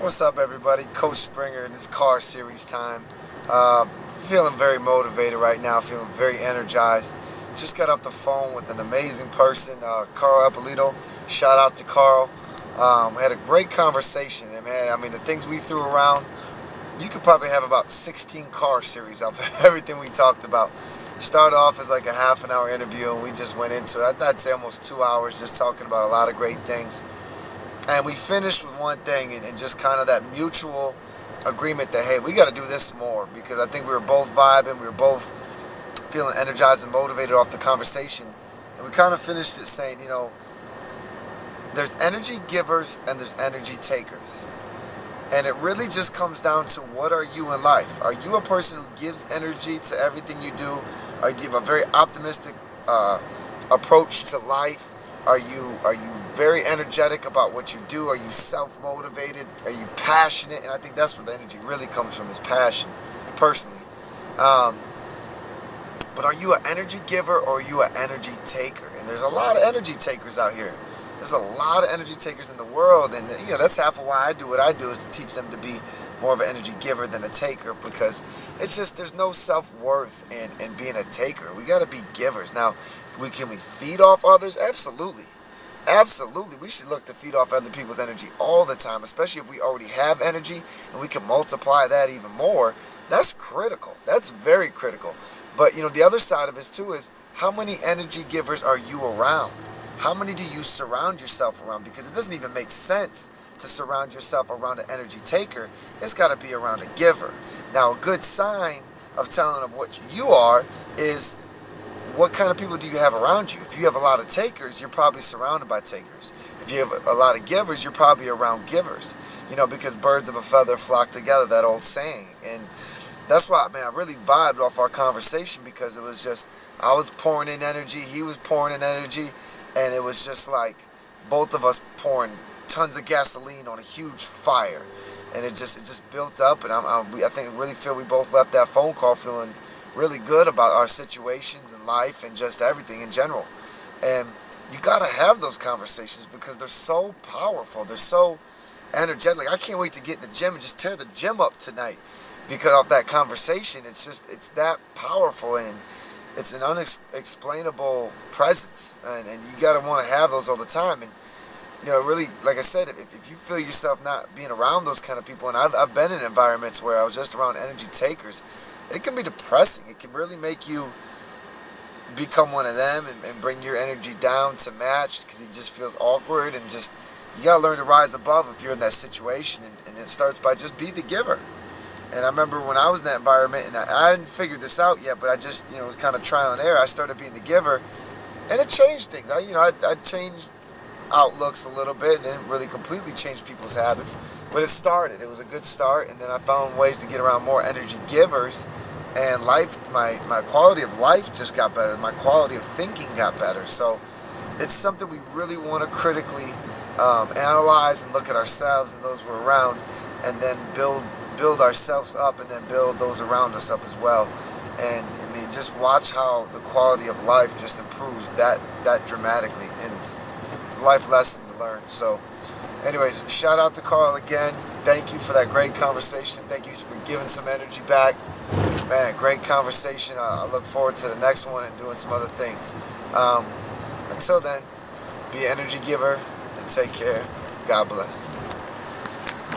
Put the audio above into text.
What's up, everybody? Coach Springer, and it's car series time. Uh, Feeling very motivated right now, feeling very energized. Just got off the phone with an amazing person, Carl Eppolito. Shout out to Carl. Had a great conversation, and man, I mean, the things we threw around, you could probably have about 16 car series of everything we talked about. Started off as like a half an hour interview, and we just went into it. I'd say almost 2 hours just talking about a lot of great things. And we finished with one thing and just kind of that mutual agreement that, hey, we got to do this more because I think we were both vibing. We were both feeling energized and motivated off the conversation. And we kind of finished it saying, there's energy givers and there's energy takers. And it really just comes down to what are you in life? Are you a person who gives energy to everything you do? Are you a very optimistic approach to life? Are you very energetic about what you do? Are you self-motivated? Are you passionate? And I think that's where the energy really comes from, is passion, personally. Um, but are you an energy giver or are you an energy taker? And there's a lot of energy takers out here. There's a lot of energy takers in the world, and that's half of why I do what I do, is to teach them to be more of an energy giver than a taker, because it's just there's no self-worth in being a taker. We got to be givers. Now, can we feed off others? Absolutely. Absolutely. We should look to feed off other people's energy all the time, especially if we already have energy and we can multiply that even more. That's critical. That's very critical. But, the other side of it too is, how many energy givers are you around? How many do you surround yourself around? Because it doesn't even make sense to surround yourself around an energy taker. It's got to be around a giver. Now, a good sign of telling of what you are is, what kind of people do you have around you? If you have a lot of takers, you're probably surrounded by takers. If you have a lot of givers, you're probably around givers. Because birds of a feather flock together, that old saying. And that's why, man, I really vibed off our conversation, because it was just, I was pouring in energy, he was pouring in energy, and it was just like both of us pouring tons of gasoline on a huge fire. And it just built up, and I think really feel we both left that phone call feeling really good about our situations in life and just everything in general. And you gotta have those conversations because they're so powerful. They're so energetic. Like, I can't wait to get in the gym and just tear the gym up tonight because of that conversation. It's that powerful, and it's an unexplainable presence. And you gotta want to have those all the time. And really, like I said, if you feel yourself not being around those kind of people, and I've been in environments where I was just around energy takers, it can be depressing. It can really make you become one of them and bring your energy down to match, because it just feels awkward. And just, you gotta learn to rise above if you're in that situation, and it starts by just be the giver. And I remember when I was in that environment, and I hadn't figured this out yet, but I just, it was kind of trial and error. I started being the giver, and it changed things. I changed outlooks a little bit, and didn't really completely change people's habits, but it started. It was a good start, and then I found ways to get around more energy givers, and my quality of life just got better. My quality of thinking got better. So it's something we really want to critically analyze and look at ourselves and those we're around, and then build ourselves up, and then build those around us up as well. And I mean, just watch how the quality of life just improves that dramatically, and it's a life lesson to learn. So anyways, shout out to Carl again. Thank you for that great conversation. Thank you for giving some energy back. Man, great conversation. I look forward to the next one and doing some other things. Until then, be an energy giver and take care. God bless.